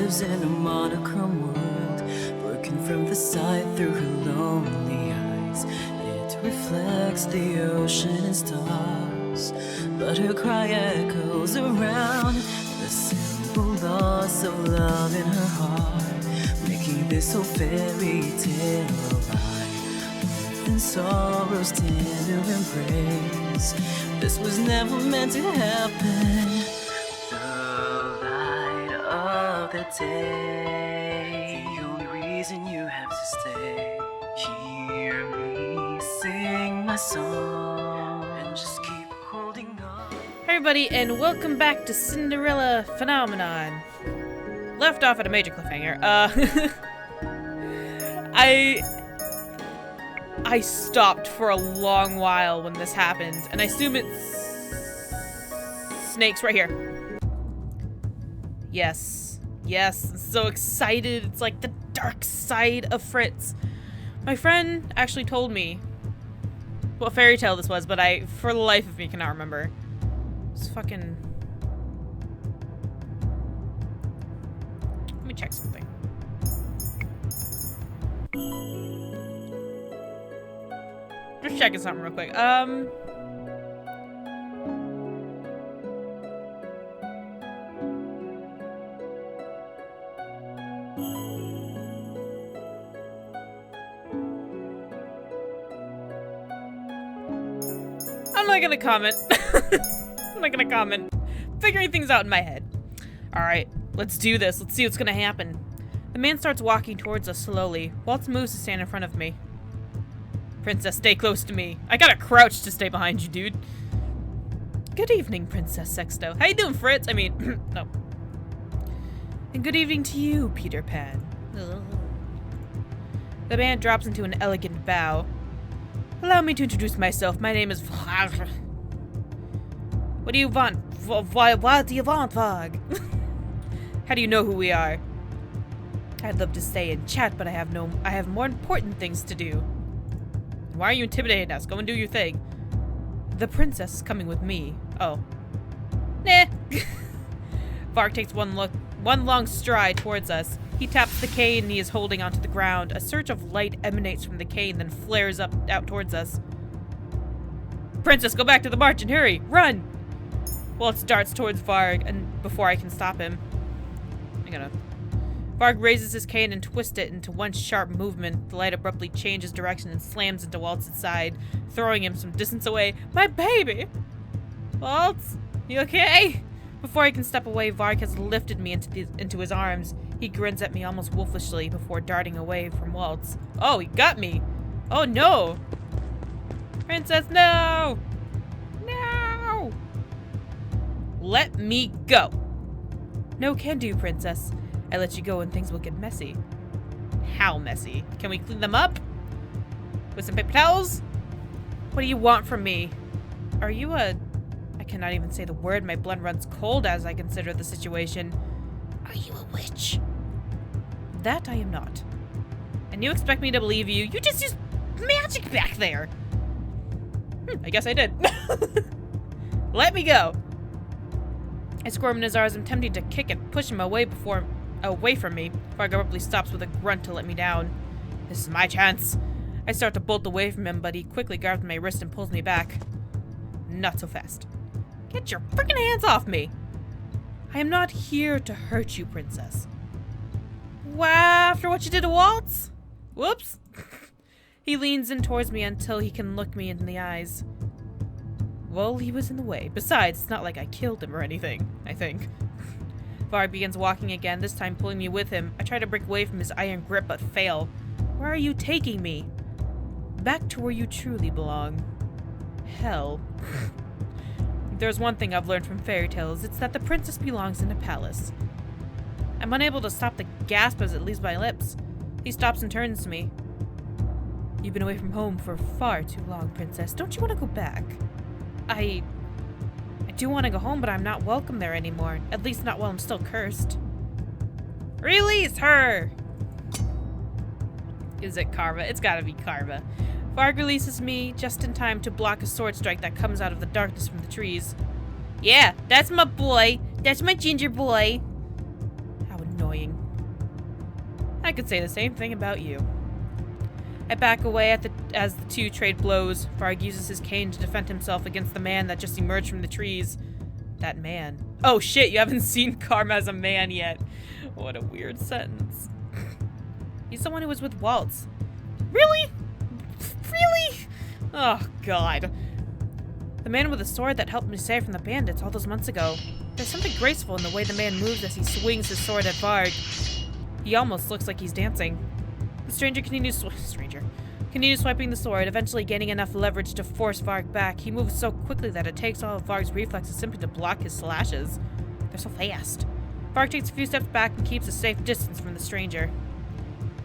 lives in a monochrome world, broken from the sight through her lonely eyes. It reflects the ocean and stars, but her cry echoes around the simple loss of love in her heart, making this whole fairy tale alive. Mirth and sorrow's tender embrace. This was never meant to happen. The light of the day, the only reason you have to stay. Hear me sing my song and just keep holding on. Hey everybody, and welcome back to Cinderella Phenomenon. Left off at a major cliffhanger. I stopped for a long while when this happened, and I assume it's snakes right here. Yes, I'm so excited. It's like the dark side of FRITZ. My friend actually told me what fairy tale this was, but I, for the life of me, cannot remember. It's fucking... Let me check something. Just checking something real quick. I'm not gonna comment. I'm not gonna comment. Figuring things out in my head. Alright, let's do this. Let's see what's gonna happen. The man starts walking towards us slowly. Waltz moves to stand in front of me. Princess, stay close to me. I gotta crouch to stay behind you, dude. Good evening, Princess Sexto. How you doing, Fritz? I mean, no. And good evening to you, Peter Pan. Ugh. The man drops into an elegant bow. Allow me to introduce myself. My name is Varg. What do you want? What do you want, Varg? How do you know who we are? I'd love to stay and chat, but I have more important things to do. Why are you intimidating us? Go and do your thing. The princess is coming with me. Oh. Nah. Varg takes one long stride towards us. He taps the cane he is holding onto the ground. A surge of light emanates from the cane, then flares out towards us. Princess, go back to the march and hurry! Run! Waltz darts towards Varg, and before I can stop him. Varg raises his cane and twists it into one sharp movement. The light abruptly changes direction and slams into Waltz's side, throwing him some distance away. My baby! Waltz, you okay? Before I can step away, Varg has lifted me into his arms. He grins at me almost wolfishly before darting away from Waltz. Oh, he got me! Oh no! Princess, no! No! Let me go! No can do, Princess. I let you go and things will get messy. How messy? Can we clean them up? With some paper towels? What do you want from me? Are you a... I cannot even say the word. My blood runs cold as I consider the situation. Are you a witch? That I am not. And you expect me to believe you? You just used magic back there. I guess I did. Let me go. I squirm in his arms. I'm tempting to kick and push him away from me. Varg abruptly stops with a grunt to let me down. This is my chance. I start to bolt away from him, but he quickly grabs my wrist and pulls me back. Not so fast. Get your freaking hands off me! I am not here to hurt you, Princess. Wow, after what you did to Waltz? Whoops. He leans in towards me until he can look me in the eyes. Well, he was in the way. Besides, it's not like I killed him or anything, I think. Varg begins walking again, this time pulling me with him. I try to break away from his iron grip, but fail. Where are you taking me? Back to where you truly belong. Hell. If there's one thing I've learned from fairy tales, it's that the princess belongs in a palace. I'm unable to stop the gasp as it leaves my lips. He stops and turns to me. You've been away from home for far too long, Princess. Don't you want to go back? I do want to go home, but I'm not welcome there anymore. At least not while I'm still cursed. Release her! Is it Karma? It's gotta be Karma. Varg releases me just in time to block a sword strike that comes out of the darkness from the trees. Yeah, that's my boy. That's my ginger boy. How annoying. I could say the same thing about you. I back away as the two trade blows. Varg uses his cane to defend himself against the man that just emerged from the trees. That man. Oh shit, you haven't seen Karma as a man yet. What a weird sentence. He's the one who was with Waltz. Really? Really? Oh god. The man with the sword that helped me save from the bandits all those months ago. There's something graceful in the way the man moves as he swings his sword at Varg. He almost looks like he's dancing. The stranger continues swiping the sword, eventually gaining enough leverage to force Varg back. He moves so quickly that it takes all of Varg's reflexes simply to block his slashes. They're so fast. Varg takes a few steps back and keeps a safe distance from the stranger.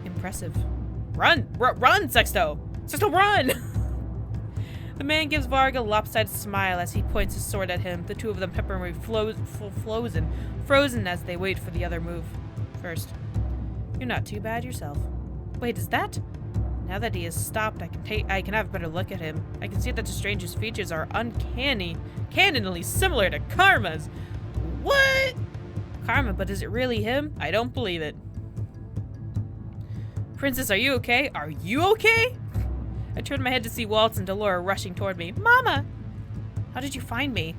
Impressive. Run! Run, Sexto! Sexto, run! The man gives Varg a lopsided smile as he points his sword at him. The two of them pepperoni frozen as they wait for the other move. First. You're not too bad yourself. Wait, is that? Now that he has stopped, I can have a better look at him. I can see that the stranger's features are uncannily similar to Karma's. What? Karma, but is it really him? I don't believe it. Princess, are you okay? Are you okay? I turned my head to see Waltz and Delora rushing toward me. Mama! How did you find me?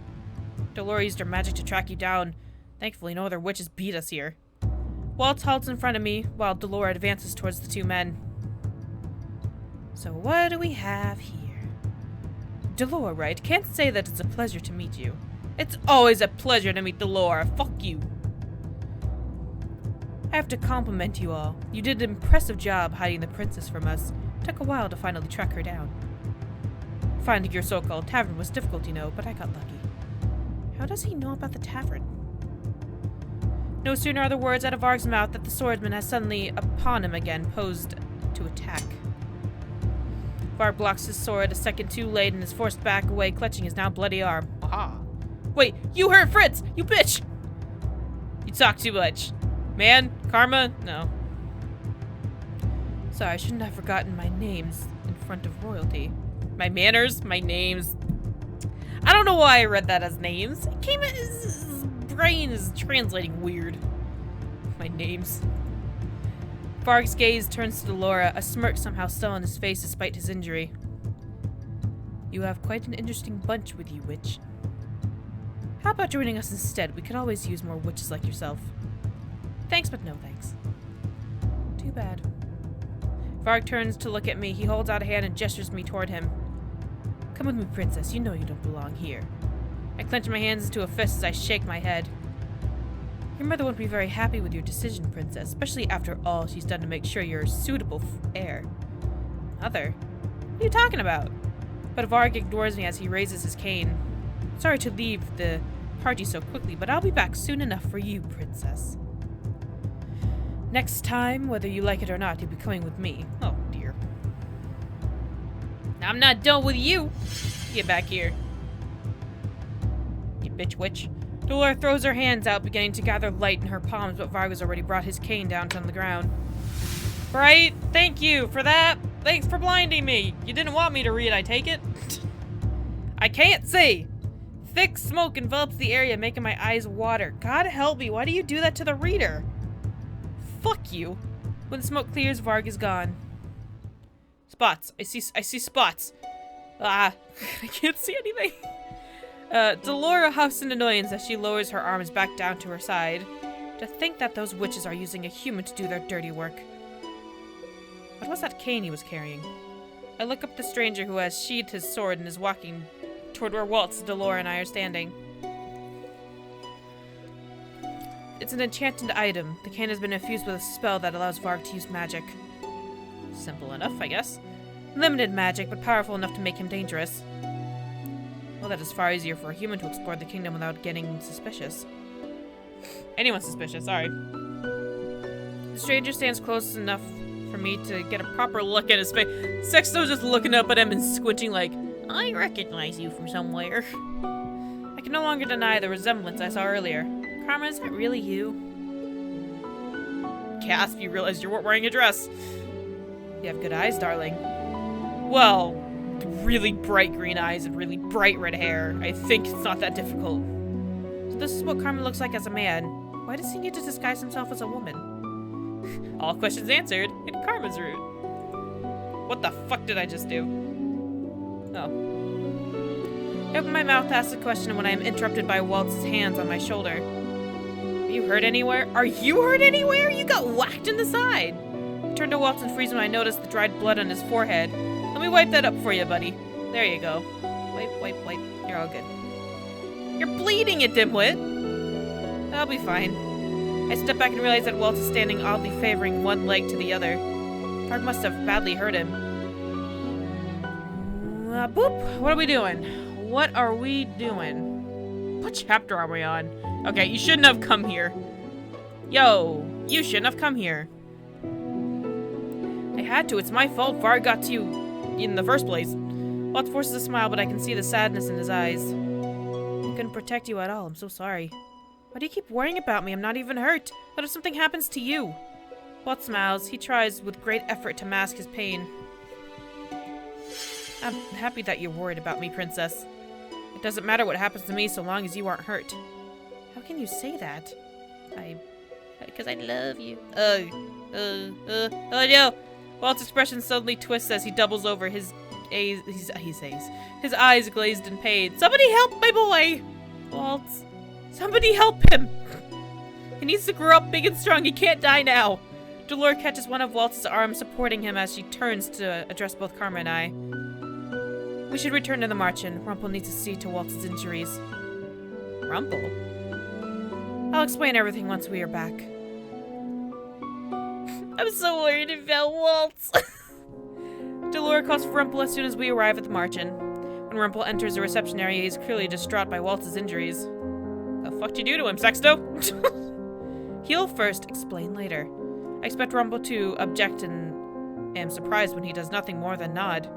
Delora used her magic to track you down. Thankfully, no other witches beat us here. Waltz halts in front of me, while Delora advances towards the two men. So what do we have here? Delora, right? Can't say that it's a pleasure to meet you. It's always a pleasure to meet Delora. Fuck you. I have to compliment you all. You did an impressive job hiding the princess from us. It took a while to finally track her down. Finding your so-called tavern was difficult, you know, but I got lucky. How does he know about the tavern? No sooner are the words out of Varg's mouth that the swordsman has suddenly upon him again, posed to attack. Varg blocks his sword a second too late and is forced back away, clutching his now bloody arm. Aha! Wait, you hurt Fritz! You bitch! You talk too much. Man? Karma? No. Sorry, I shouldn't have forgotten my names in front of royalty. My manners? My names? I don't know why I read that as names. It came in his brain is translating weird. My names. Varg's gaze turns to Delora, a smirk somehow still on his face despite his injury. You have quite an interesting bunch with you, witch. How about joining us instead? We could always use more witches like yourself. Thanks, but no thanks. Too bad. Varg turns to look at me. He holds out a hand and gestures me toward him. Come with me, princess. You know you don't belong here. I clench my hands into a fist as I shake my head. Your mother won't be very happy with your decision, princess, especially after all she's done to make sure you're a suitable heir. Mother? What are you talking about? But Varg ignores me as he raises his cane. Sorry to leave the party so quickly, but I'll be back soon enough for you, princess. Next time, whether you like it or not, you'll be coming with me. Oh, dear. I'm not done with you. Get back here. You bitch witch. Delora throws her hands out, beginning to gather light in her palms, but Varg has already brought his cane down on the ground. Right? Thank you for that. Thanks for blinding me. You didn't want me to read, I take it? I can't see. Thick smoke envelops the area, making my eyes water. God help me, why do you do that to the reader? Fuck you. When the smoke clears, Varg is gone. Spots. I see spots. I can't see anything. Delora huffs in annoyance as she lowers her arms back down to her side. To think that those witches are using a human to do their dirty work. What was that cane he was carrying? I look up the stranger who has sheathed his sword and is walking toward where Waltz, Delora, and I are standing. It's an enchanted item. The cane has been infused with a spell that allows Varg to use magic. Simple enough, I guess. Limited magic, but powerful enough to make him dangerous. Well, that is far easier for a human to explore the kingdom without getting suspicious. Anyone's suspicious, sorry. The stranger stands close enough for me to get a proper look at his face. Sexto's just looking up at him and squinting like, I recognize you from somewhere. I can no longer deny the resemblance I saw earlier. Karma, is that really you? Gasp, you realize you weren't wearing a dress. You have good eyes, darling. Well, really bright green eyes and really bright red hair. I think it's not that difficult. So this is what Karma looks like as a man. Why does he need to disguise himself as a woman? All questions answered in Karma's route. What the fuck did I just do? Oh. I open my mouth to ask a question when I am interrupted by Waltz's hands on my shoulder. Are you hurt anywhere? Are you hurt anywhere? You got whacked in the side. I turn to Waltz and freeze when I notice the dried blood on his forehead. Let me wipe that up for you, buddy. There you go. Wipe. You're all good. You're bleeding, you dimwit. I'll be fine. I step back and realize that Waltz is standing oddly favoring one leg to the other. Varg must have badly hurt him. Boop. What are we doing? What are we doing? What chapter are we on? Okay, you shouldn't have come here. Yo, you shouldn't have come here. I had to. It's my fault Varg got to you in the first place. Waltz forces a smile, but I can see the sadness in his eyes. I couldn't protect you at all. I'm so sorry. Why do you keep worrying about me? I'm not even hurt. What if something happens to you? Waltz smiles. He tries with great effort to mask his pain. I'm happy that you're worried about me, Princess. It doesn't matter what happens to me so long as you aren't hurt. How can you say that? Because I love you. Oh no! Waltz's expression suddenly twists as he doubles over. His eyes glazed in pain. Somebody help my boy! Waltz. Somebody help him! He needs to grow up big and strong. He can't die now. Dolores catches one of Waltz's arms, supporting him as she turns to address both Karma and I. We should return to the Marchen. Rumple needs to see to Waltz's injuries. Rumple? I'll explain everything once we are back. I'm so worried about Waltz. Dolores calls for Rumple as soon as we arrive at the Marchen. When Rumple enters the reception area, he's clearly distraught by Waltz's injuries. The fuck you do to him, Sexto? Heal first, explain later. I expect Rumple to object and am surprised when he does nothing more than nod.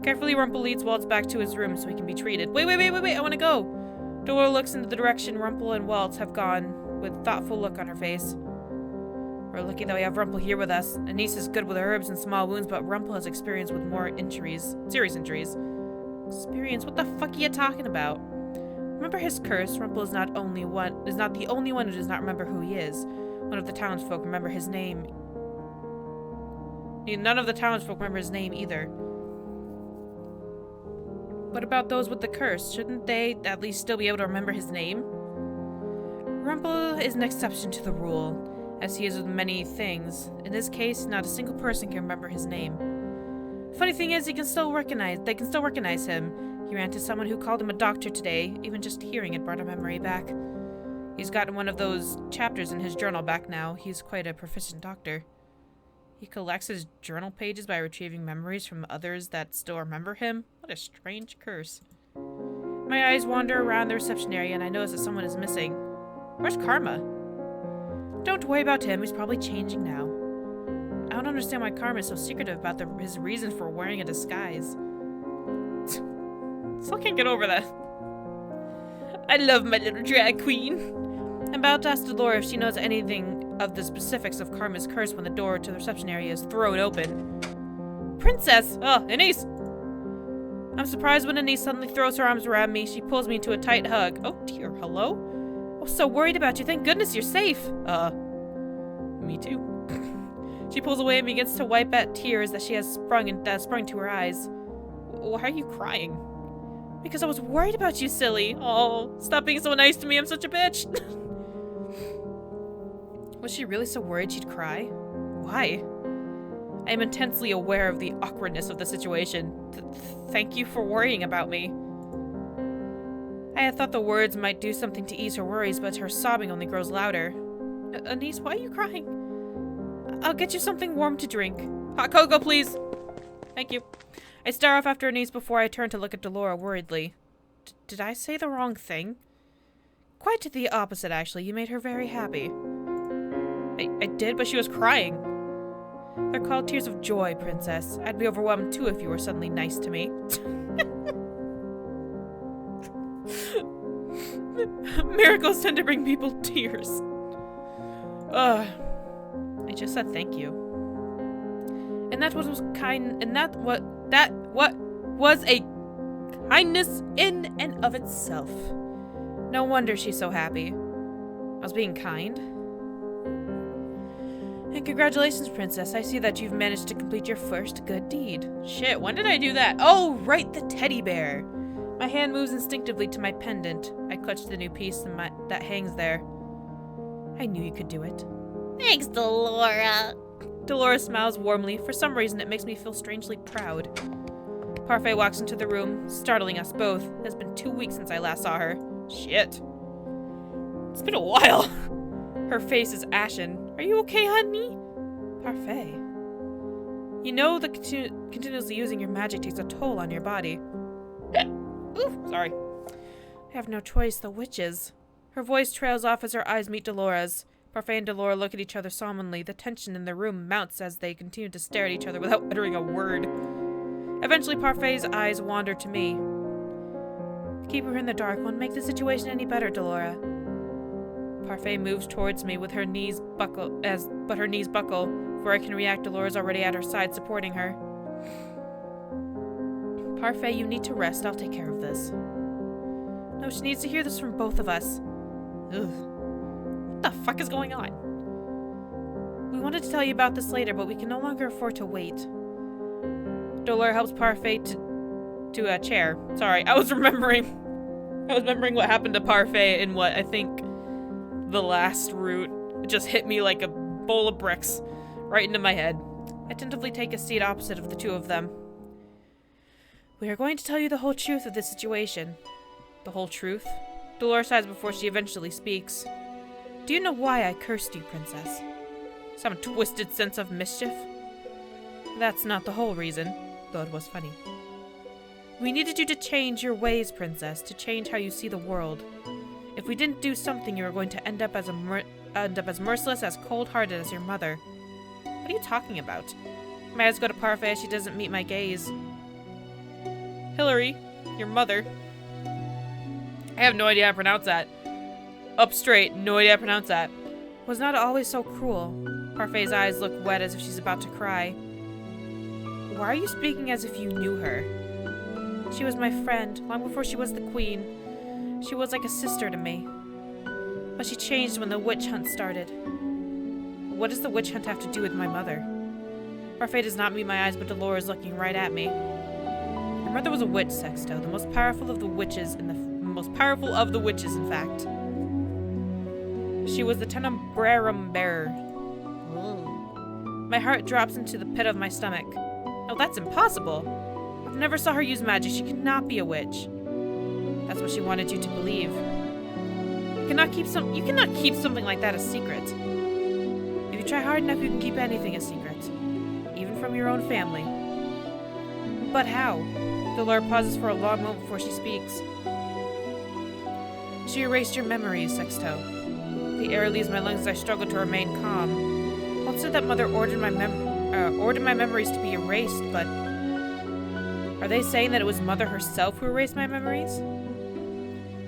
Carefully, Rumple leads Waltz back to his room so he can be treated. Wait, I want to go! Dolores looks in the direction Rumple and Waltz have gone with a thoughtful look on her face. We're lucky that we have Rumple here with us. Anise is good with herbs and small wounds, but Rumple has experience with more injuries. Serious injuries. Experience? What the fuck are you talking about? Remember his curse? Rumple is not the only one who does not remember who he is. None of the townsfolk remember his name. None of the townsfolk remember his name either. What about those with the curse? Shouldn't they at least still be able to remember his name? Rumple is an exception to the rule, as he is with many things. In this case, not a single person can remember his name. Funny thing is, they can still recognize him. He ran to someone who called him a doctor today. Even just hearing it brought a memory back. He's gotten one of those chapters in his journal back now. He's quite a proficient doctor. He collects his journal pages by retrieving memories from others that still remember him. What a strange curse. My eyes wander around the reception area and I notice that someone is missing. Where's Karma? Don't worry about him. He's probably changing now. I don't understand why Karma is so secretive about his reason for wearing a disguise. Still can't get over that. I love my little drag queen. I'm about to ask Dolores if she knows anything of the specifics of Karma's curse when the door to the reception area is thrown open. Princess! Oh, Anise! I'm surprised when Anise suddenly throws her arms around me. She pulls me into a tight hug. Oh dear, hello? I was so worried about you. Thank goodness you're safe. Me too. She pulls away and begins to wipe at tears that she has sprung to her eyes. Why are you crying? Because I was worried about you, silly. Oh, stop being so nice to me. I'm such a bitch. Was she really so worried she'd cry? Why? I am intensely aware of the awkwardness of the situation. Thank you for worrying about me. I had thought the words might do something to ease her worries, but her sobbing only grows louder. Anise, why are you crying? I'll get you something warm to drink. Hot cocoa, please. Thank you. I stare off after Anise before I turn to look at Dolores worriedly. Did I say the wrong thing? Quite to the opposite, actually. You made her very happy. I did, but she was crying. They're called tears of joy, Princess. I'd be overwhelmed too if you were suddenly nice to me. Miracles tend to bring people tears. I just said thank you. And that was kind, and that what was a kindness in and of itself. No wonder she's so happy. I was being kind. And congratulations, Princess. I see that you've managed to complete your first good deed. Shit, when did I do that? Oh, right, the teddy bear. My hand moves instinctively to my pendant. I clutch the new piece that hangs there. I knew you could do it. Thanks, Delora. Dolores smiles warmly. For some reason, it makes me feel strangely proud. Parfait walks into the room, startling us both. It has been 2 weeks since I last saw her. Shit. It's been a while. Her face is ashen. Are you okay, honey? Parfait. You know that continuously using your magic takes a toll on your body. Ooh, sorry. I have no choice, the witches. Her voice trails off as her eyes meet Delora's. Parfait and Delora look at each other solemnly. The tension in the room mounts as they continue to stare at each other without uttering a word. Eventually, Parfait's eyes wander to me. Keep her in the dark won't make the situation any better, Delora. Parfait moves towards me with her knees buckle, but her knees buckle. Before I can react, Delora's already at her side, supporting her. Parfait, you need to rest. I'll take care of this. No, she needs to hear this from both of us. Ugh. What the fuck is going on? We wanted to tell you about this later, but we can no longer afford to wait. Delora helps Parfait to a chair. Sorry, I was remembering what happened to Parfait in what I think the last route. It just hit me like a bowl of bricks right into my head. I tentatively take a seat opposite of the two of them. We are going to tell you the whole truth of this situation. The whole truth? Delora sighs before she eventually speaks. Do you know why I cursed you, Princess? Some twisted sense of mischief? That's not the whole reason, though it was funny. We needed you to change your ways, Princess, to change how you see the world. If we didn't do something, you were going to end up as merciless, as cold-hearted as your mother. What are you talking about? My eyes go to Parfait as she doesn't meet my gaze. Hillary, your mother. I have no idea how to pronounce that. Up straight, no idea how to pronounce that. Was not always so cruel. Parfait's eyes look wet as if she's about to cry. Why are you speaking as if you knew her? She was my friend, long before she was the queen. She was like a sister to me. But she changed when the witch hunt started. What does the witch hunt have to do with my mother? Parfait does not meet my eyes, but Delora is looking right at me. Your mother was a witch, Sexto, the most powerful of the witches, in fact. She was the Tenebrarum bearer. My heart drops into the pit of my stomach. Oh, that's impossible. I've never saw her use magic. She could not be a witch. That's what she wanted you to believe. You cannot keep something like that a secret. If you try hard enough, you can keep anything a secret. Even from your own family. But how? Delora pauses for a long moment before she speaks. She erased your memories, Sexto. The air leaves my lungs as I struggle to remain calm. Waltz said that Mother ordered my memories to be erased, but... Are they saying that it was Mother herself who erased my memories?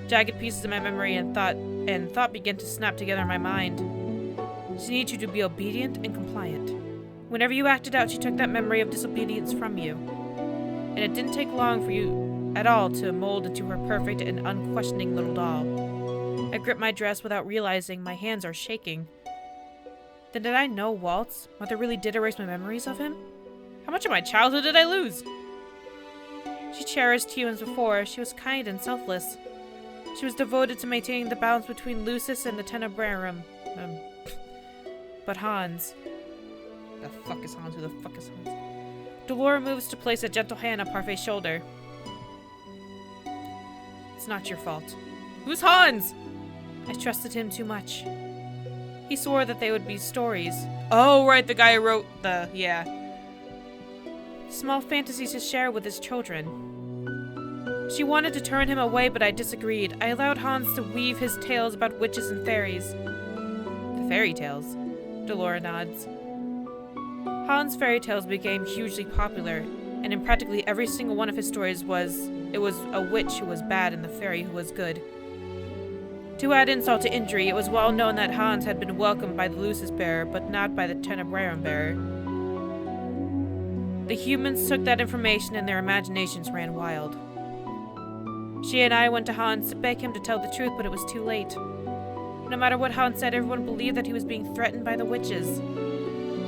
Jagged pieces of my memory and thought began to snap together in my mind. She needs you to be obedient and compliant. Whenever you acted out, she took that memory of disobedience from you. And it didn't take long for you at all to mold into her perfect and unquestioning little doll. I grip my dress without realizing my hands are shaking. Then did I know Waltz? Mother really did erase my memories of him? How much of my childhood did I lose? She cherished humans before. She was kind and selfless. She was devoted to maintaining the balance between Lucis and the Tenebrarum. But Hans... The fuck is Hans? Who the fuck is Hans? Delora moves to place a gentle hand on Parfait's shoulder. It's not your fault. Who's Hans? I trusted him too much. He swore that they would be stories. Oh, right, the guy who wrote the... yeah. Small fantasies to share with his children. She wanted to turn him away, but I disagreed. I allowed Hans to weave his tales about witches and fairies. The fairy tales? Delora nods. Hans' fairy tales became hugely popular, and in practically every single one of his stories it was a witch who was bad and the fairy who was good. To add insult to injury, it was well known that Hans had been welcomed by the Lucis bearer, but not by the Tenebrarum bearer. The humans took that information and their imaginations ran wild. She and I went to Hans to beg him to tell the truth, but it was too late. No matter what Hans said, everyone believed that he was being threatened by the witches.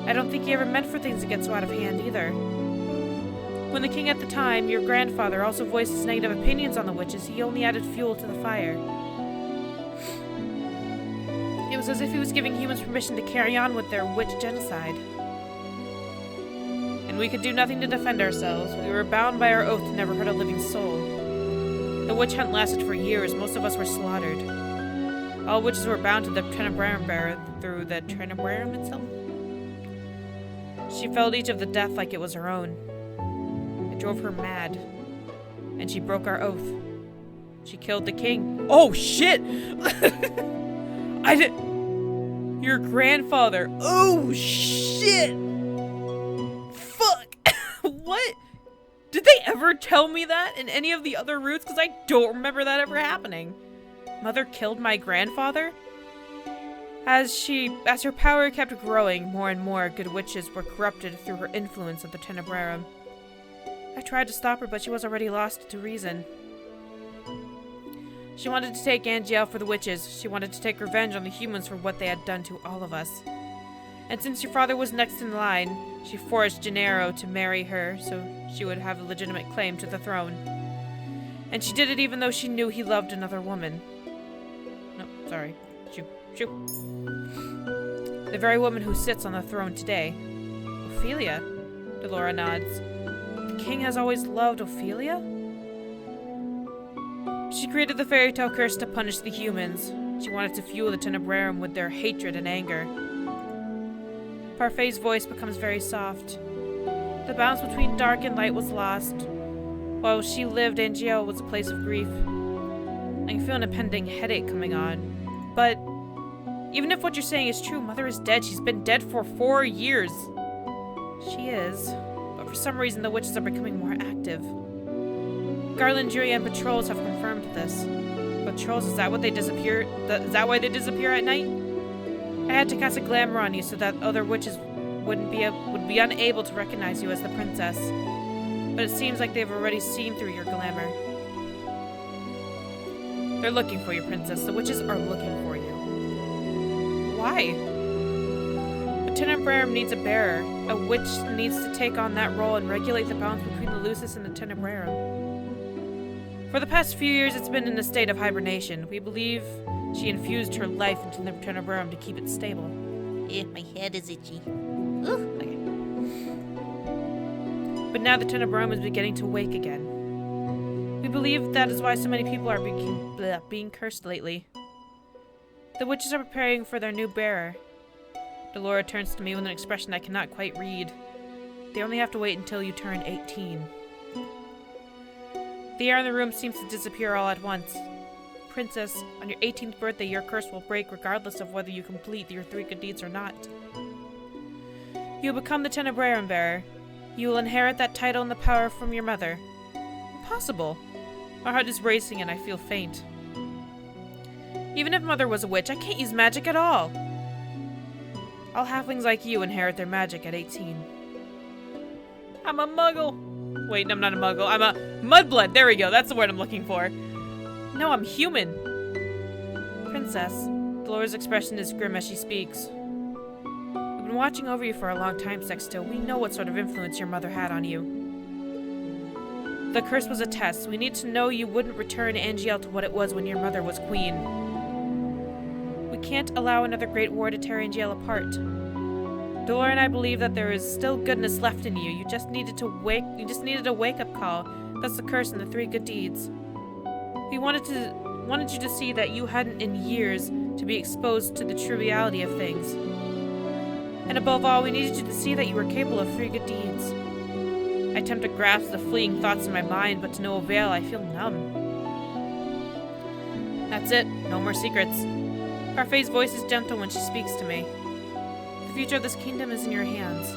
I don't think he ever meant for things to get so out of hand either. When the king at the time, your grandfather, also voiced his negative opinions on the witches, he only added fuel to the fire. It was as if he was giving humans permission to carry on with their witch genocide. And we could do nothing to defend ourselves. We were bound by our oath to never hurt a living soul. The witch hunt lasted for years. Most of us were slaughtered. All witches were bound to the Tenebrarum bearer through the Tenebrarum itself. She felt each of the death like it was her own. It drove her mad. And she broke our oath. She killed the king. Oh, shit! I did... Your grandfather. Oh, shit! Fuck! What? Did they ever tell me that in any of the other routes? Because I don't remember that ever happening. Mother killed my grandfather? As her power kept growing, more and more good witches were corrupted through her influence of the Tenebrarum. I tried to stop her, but she was already lost to reason. She wanted to take Angie out for the witches. She wanted to take revenge on the humans for what they had done to all of us. And since your father was next in line, she forced Gennaro to marry her so she would have a legitimate claim to the throne. And she did it even though she knew he loved another woman. No, sorry. Shoo. The very woman who sits on the throne today. Ophelia? Delora nods. The king has always loved Ophelia? She created the fairy tale curse to punish the humans. She wanted to fuel the Tenebrarum with their hatred and anger. Parfait's voice becomes very soft. The balance between dark and light was lost. While she lived, Angiel was a place of grief. I can feel an impending headache coming on. But even if what you're saying is true, Mother is dead. She's been dead for 4 years. She is. But for some reason, the witches are becoming more active. Garlandria and patrols have confirmed this. Patrols, is that what they disappear? Is that why they disappear at night? I had to cast a glamour on you so that other witches would be unable to recognize you as the princess. But it seems like they've already seen through your glamour. They're looking for you, princess. The witches are looking for you. Why? The Tenebrarum needs a bearer. A witch needs to take on that role and regulate the balance between the Lucis and the Tenebrarum. For the past few years, it's been in a state of hibernation. We believe she infused her life into the Tenebrarum to keep it stable. My head is itchy. Ooh. Okay. But now the Tenebrarum is beginning to wake again. We believe that is why so many people are being cursed lately. The witches are preparing for their new bearer. Delora turns to me with an expression I cannot quite read. They only have to wait until you turn 18. The air in the room seems to disappear all at once. Princess, on your 18th birthday, your curse will break regardless of whether you complete your 3 good deeds or not. You will become the Tenebrarum bearer. You will inherit that title and the power from your mother. Impossible. My heart is racing and I feel faint. Even if Mother was a witch, I can't use magic at all. All halflings like you inherit their magic at 18. I'm a muggle. Wait, no, I'm not a muggle. I'm a mudblood. There we go. That's the word I'm looking for. No, I'm human. Princess. Delora's expression is grim as she speaks. We've been watching over you for a long time, Sexto. We know what sort of influence your mother had on you. The curse was a test. We need to know you wouldn't return Angiel to what it was when your mother was queen. We can't allow another great war to tear Angiel apart. Delora and I believe that there is still goodness left in you. You just needed a wake-up call. That's the curse and the 3 good deeds. We wanted you to see that you hadn't in years to be exposed to the triviality of things. And above all, we needed you to see that you were capable of 3 good deeds. I attempt to grasp the fleeting thoughts in my mind, but to no avail. I feel numb. That's it. No more secrets. Parfait's voice is gentle when she speaks to me. The future of this kingdom is in your hands.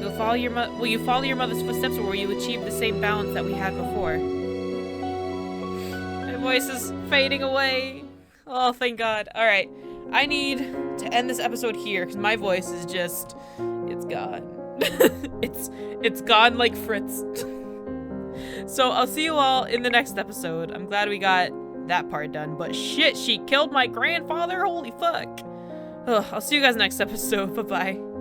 Will you follow your mother's footsteps, or will you achieve the same balance that we had before? My voice is fading away. Oh, thank God. Alright. I need to end this episode here, because my voice is just... it's gone. it's gone like FRITZ. So I'll see you all in the next episode. I'm glad we got that part done, but shit, she killed my grandfather? Holy fuck. Ugh, I'll see you guys next episode. Bye-bye.